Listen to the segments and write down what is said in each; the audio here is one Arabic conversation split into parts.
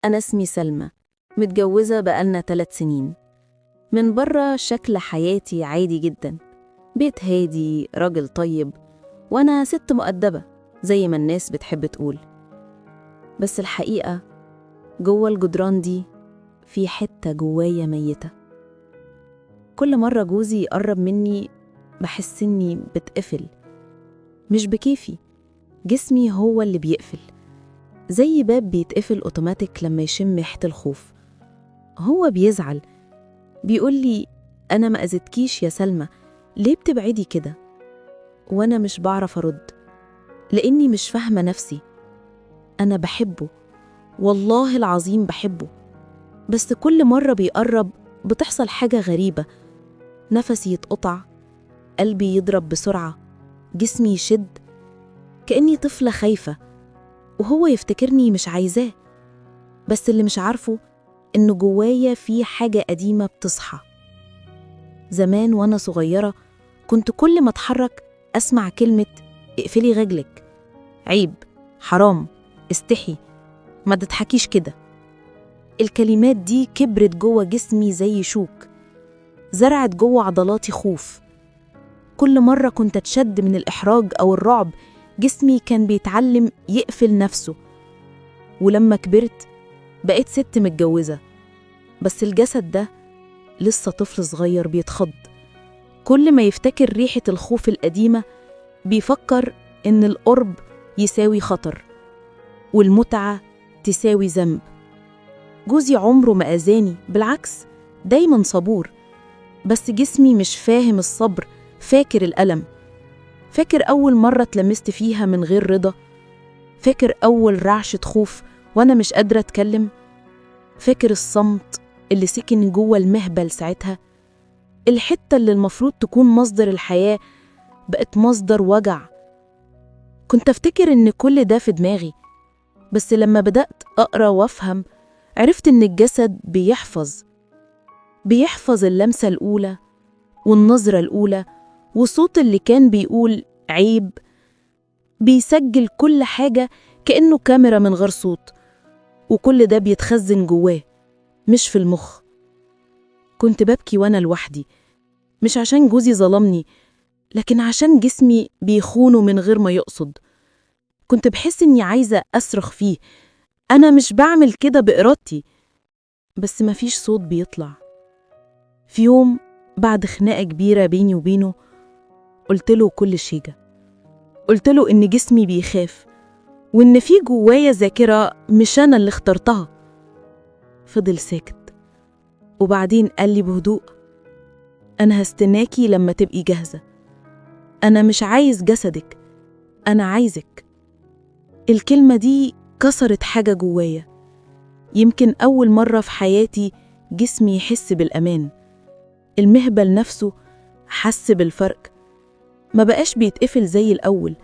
أنا اسمي سلمى، متجوزة بقالنا 3 سنين. من بره شكل حياتي عادي جدا، بيت هادي، راجل طيب، وأنا ست مؤدبة زي ما الناس بتحب تقول. بس الحقيقة جوه الجدران دي في حتة جوايا ميتة. كل مرة جوزي يقرب مني بحس إني بتقفل، مش بكيفي، جسمي هو اللي بيقفل، زي باب بيتقفل أوتوماتيك لما يشم ريحة الخوف. هو بيزعل، بيقولي أنا ما أذيتكيش يا سلمى، ليه بتبعدي كده؟ وأنا مش بعرف أرد لأني مش فاهمة نفسي. أنا بحبه، والله العظيم بحبه، بس كل مرة بيقرب بتحصل حاجة غريبة. نفسي يتقطع، قلبي يضرب بسرعة، جسمي يشد، كأني طفلة خايفة، وهو يفتكرني مش عايزاه. بس اللي مش عارفه إنه جوايا في حاجة قديمة بتصحى. زمان وأنا صغيرة كنت كل ما أتحرك أسمع كلمة اقفلي رجلك، عيب، حرام، استحي، ما تضحكيش كده. الكلمات دي كبرت جوه جسمي زي شوك، زرعت جوه عضلاتي خوف. كل مرة كنت أتشد من الإحراج أو الرعب جسمي كان بيتعلم يقفل نفسه. ولما كبرت بقيت ست متجوزة، بس الجسد ده لسه طفل صغير بيتخض. كل ما يفتكر ريحة الخوف القديمة بيفكر إن القرب يساوي خطر، والمتعة تساوي ذنب. جوزي عمره ما أذاني، بالعكس دايما صبور، بس جسمي مش فاهم الصبر، فاكر الألم، فاكر أول مرة اتلمست فيها من غير رضا، فاكر أول رعشة خوف وأنا مش قادرة أتكلم، فاكر الصمت اللي سكن جوه المهبل ساعتها. الحتة اللي المفروض تكون مصدر الحياة بقت مصدر وجع. كنت أفتكر إن كل ده في دماغي، بس لما بدأت أقرأ وأفهم عرفت إن الجسد بيحفظ اللمسة الأولى والنظرة الأولى والصوت اللي كان بيقول عيب. بيسجل كل حاجة كأنه كاميرا من غير صوت، وكل ده بيتخزن جواه مش في المخ. كنت ببكي وأنا لوحدي، مش عشان جوزي ظلمني، لكن عشان جسمي بيخونه من غير ما يقصد. كنت بحس إني عايزة أصرخ فيه، أنا مش بعمل كده بإرادتي، بس مفيش صوت بيطلع. في يوم بعد خناقة كبيرة بيني وبينه قلت له كل شيء، قلت له إن جسمي بيخاف، وإن في جوايا ذاكرة مش أنا اللي اخترتها. فضل ساكت، وبعدين قال لي بهدوء أنا هستناكي لما تبقي جاهزة، أنا مش عايز جسدك، أنا عايزك. الكلمة دي كسرت حاجة جوايا. يمكن أول مرة في حياتي جسمي يحس بالأمان. المهبل نفسه حس بالفرق، ما بقاش بيتقفل زي الأول،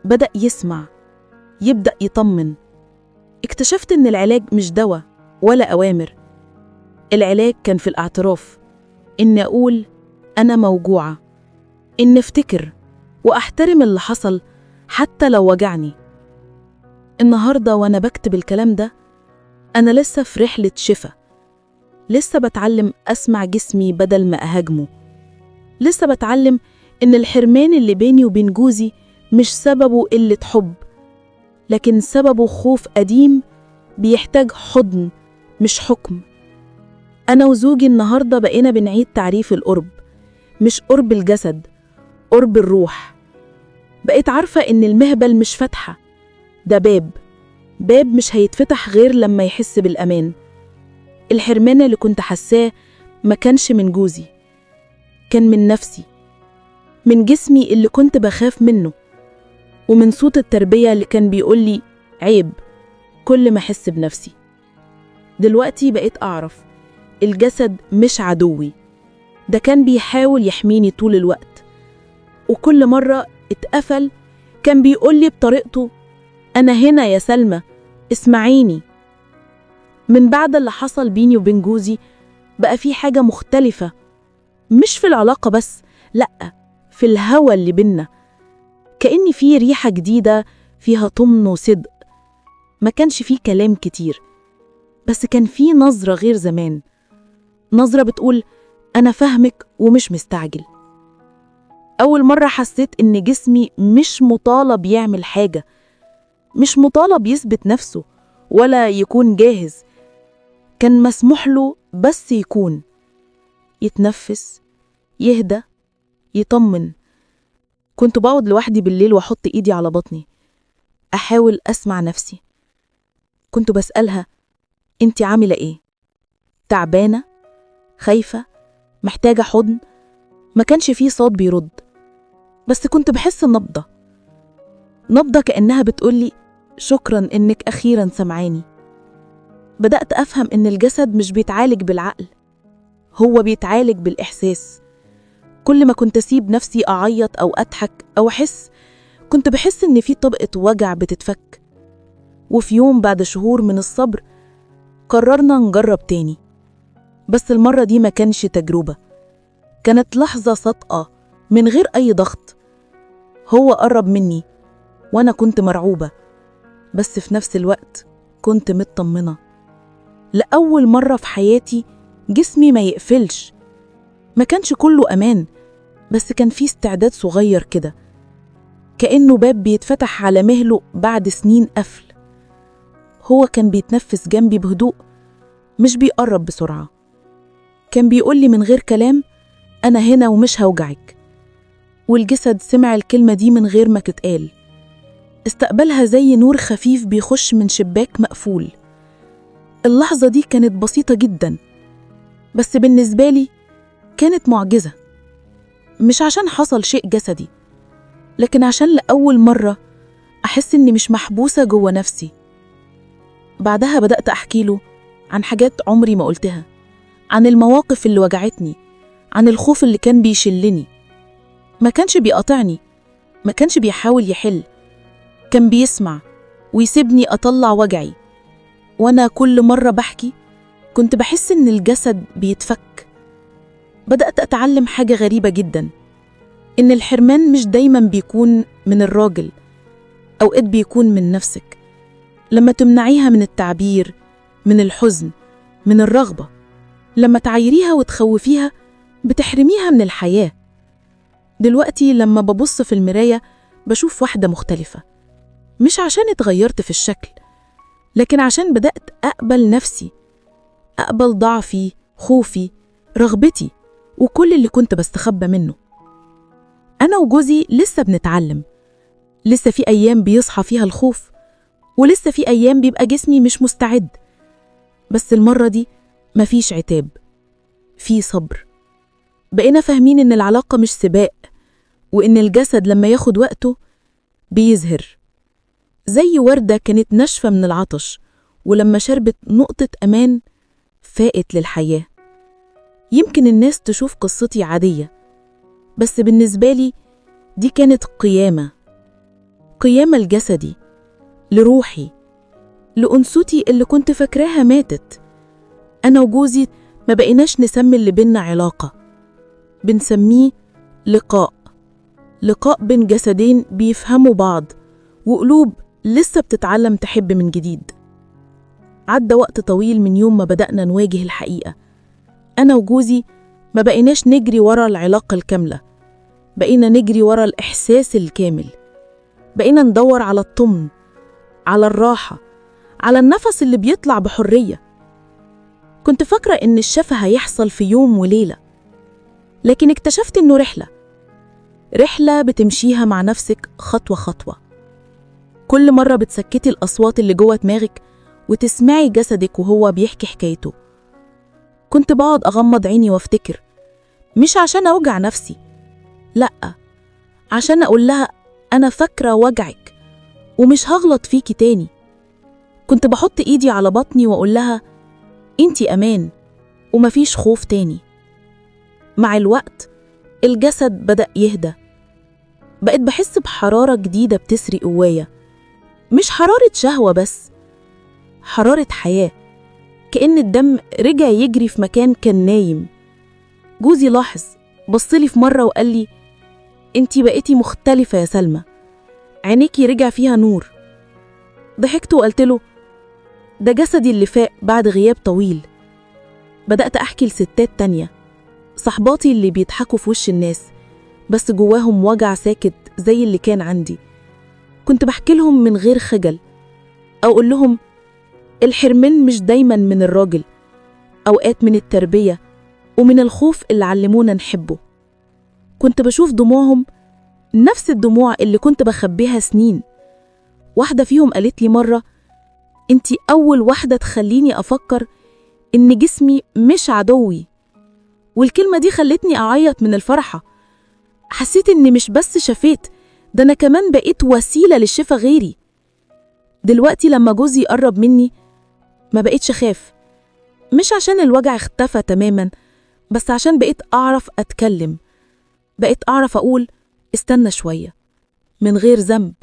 بدأ يسمع، يبدأ يطمن. اكتشفت إن العلاج مش دواء ولا أوامر، العلاج كان في الاعتراف، إن أقول أنا موجوعة، إن افتكر وأحترم اللي حصل حتى لو وجعني. النهاردة وأنا بكتب الكلام ده أنا لسه في رحلة شفا، لسه بتعلم أسمع جسمي بدل ما أهاجمه، لسه بتعلم إن الحرمان اللي بيني وبين جوزي مش سببه قلة حب، لكن سببه خوف قديم بيحتاج حضن مش حكم. أنا وزوجي النهاردة بقينا بنعيد تعريف القرب، مش قرب الجسد، قرب الروح. بقيت عارفة إن المهبل مش فتحة، ده باب مش هيتفتح غير لما يحس بالأمان. الحرمان اللي كنت حساه ما كانش من جوزي، كان من نفسي، من جسمي اللي كنت بخاف منه، ومن صوت التربية اللي كان بيقولي عيب كل ما أحس بنفسي. دلوقتي بقيت أعرف الجسد مش عدوي، ده كان بيحاول يحميني طول الوقت، وكل مرة اتقفل كان بيقولي بطريقته أنا هنا يا سلمى، اسمعيني. من بعد اللي حصل بيني وبين جوزي بقى في حاجة مختلفة، مش في العلاقة بس، لأ، في الهوى اللي بينا. كأني في ريحة جديدة فيها طمن وصدق. ما كانش فيه كلام كتير، بس كان في نظرة غير زمان، نظرة بتقول أنا فاهمك ومش مستعجل. أول مرة حسيت إن جسمي مش مطالب يعمل حاجة، مش مطالب يثبت نفسه ولا يكون جاهز. كان مسموح له بس يكون، يتنفس، يهدى، يطمن. كنت بقعد لوحدي بالليل وأحط إيدي على بطني، أحاول أسمع نفسي. كنت بسألها أنت عاملة إيه؟ تعبانة؟ خايفة؟ محتاجة حضن؟ ما كانش فيه صوت بيرد، بس كنت بحس نبضة كأنها بتقولي شكرا إنك أخيرا سمعاني. بدأت أفهم إن الجسد مش بيتعالج بالعقل، هو بيتعالج بالإحساس. كل ما كنت أسيب نفسي أعيط أو أضحك أو أحس، كنت بحس إن في طبقة وجع بتتفك. وفي يوم بعد شهور من الصبر قررنا نجرب تاني، بس المرة دي ما كانش تجربة، كانت لحظة صادقة من غير أي ضغط. هو قرب مني وأنا كنت مرعوبة، بس في نفس الوقت كنت مطمنة. لأول مرة في حياتي جسمي ما يقفلش، ما كانش كله أمان، بس كان فيه استعداد صغير كده، كأنه باب بيتفتح على مهله بعد سنين قفل. هو كان بيتنفس جنبي بهدوء، مش بيقرب بسرعة. كان بيقولي من غير كلام أنا هنا ومش هوجعك. والجسد سمع الكلمة دي من غير ما تتقال، استقبلها زي نور خفيف بيخش من شباك مقفول. اللحظة دي كانت بسيطة جدا، بس بالنسبة لي كانت معجزة. مش عشان حصل شيء جسدي، لكن عشان لأول مرة أحس إني مش محبوسة جوه نفسي. بعدها بدأت أحكي له عن حاجات عمري ما قلتها، عن المواقف اللي وجعتني، عن الخوف اللي كان بيشلني. ما كانش بيقاطعني، ما كانش بيحاول يحل، كان بيسمع ويسيبني أطلع وجعي. وأنا كل مرة بحكي كنت بحس إن الجسد بيتفك. بدأت أتعلم حاجة غريبة جدا، إن الحرمان مش دايما بيكون من الراجل، أوقات بيكون من نفسك. لما تمنعيها من التعبير، من الحزن، من الرغبة، لما تعيريها وتخوفيها، بتحرميها من الحياة. دلوقتي لما ببص في المراية بشوف واحدة مختلفة، مش عشان اتغيرت في الشكل، لكن عشان بدأت أقبل نفسي، أقبل ضعفي، خوفي، رغبتي، وكل اللي كنت بستخبى منه. أنا وجوزي لسه بنتعلم، لسه في أيام بيصحى فيها الخوف، ولسه في أيام بيبقى جسمي مش مستعد. بس المرة دي مفيش عتاب، في صبر. بقينا فاهمين إن العلاقة مش سباق، وإن الجسد لما ياخد وقته بيزهر، زي وردة كانت ناشفة من العطش، ولما شربت نقطة أمان فاقت للحياة. يمكن الناس تشوف قصتي عادية، بس بالنسبة لي دي كانت قيامة لجسدي، لروحي، لأنثتي اللي كنت فاكراها ماتت. أنا وجوزي ما بقيناش نسمي اللي بينا علاقة، بنسميه لقاء بين جسدين بيفهموا بعض، وقلوب لسه بتتعلم تحب من جديد. عدى وقت طويل من يوم ما بدأنا نواجه الحقيقة. أنا وجوزي ما بقيناش نجري ورا العلاقة الكاملة، بقينا نجري ورا الإحساس الكامل. بقينا ندور على الطمن، على الراحة، على النفس اللي بيطلع بحرية. كنت فاكرة إن الشفا هيحصل في يوم وليلة، لكن اكتشفت إنه رحلة بتمشيها مع نفسك خطوة خطوة. كل مرة بتسكتي الأصوات اللي جوه دماغك وتسمعي جسدك وهو بيحكي حكايته. كنت بقعد أغمض عيني وافتكر، مش عشان أوجع نفسي، لأ، عشان أقول لها أنا فاكرة وجعك ومش هغلط فيكي تاني. كنت بحط إيدي على بطني وأقول لها إنتي أمان ومفيش خوف تاني. مع الوقت الجسد بدأ يهدى، بقيت بحس بحرارة جديدة بتسري قوايا، مش حرارة شهوة بس، حرارة حياة، كأن الدم رجع يجري في مكان كان نايم. جوزي لاحظ، بصلي في مرة وقال لي انتي بقيتي مختلفة يا سلمى، عينيكي رجع فيها نور. ضحكت وقلت له ده جسدي اللي فاق بعد غياب طويل. بدأت أحكي لستات تانية، صحباتي اللي بيضحكوا في وش الناس بس جواهم وجع ساكت زي اللي كان عندي. كنت بحكي لهم من غير خجل، أو أقول لهم الحرمان مش دايما من الراجل، أوقات من التربية ومن الخوف اللي علمونا نحبه. كنت بشوف دموعهم نفس الدموع اللي كنت بخبيها سنين. واحدة فيهم قالت لي مرة: انتي أول واحدة تخليني أفكر إن جسمي مش عدوي. والكلمة دي خلتني أعيط من الفرحة. حسيت إني مش بس شفيت، ده أنا كمان بقيت وسيلة للشفا غيري. دلوقتي لما جوزي يقرب مني ما بقيتش أخاف، مش عشان الوجع اختفى تماما، بس عشان بقيت أعرف أتكلم، بقيت أعرف أقول استنى شوية من غير ذنب.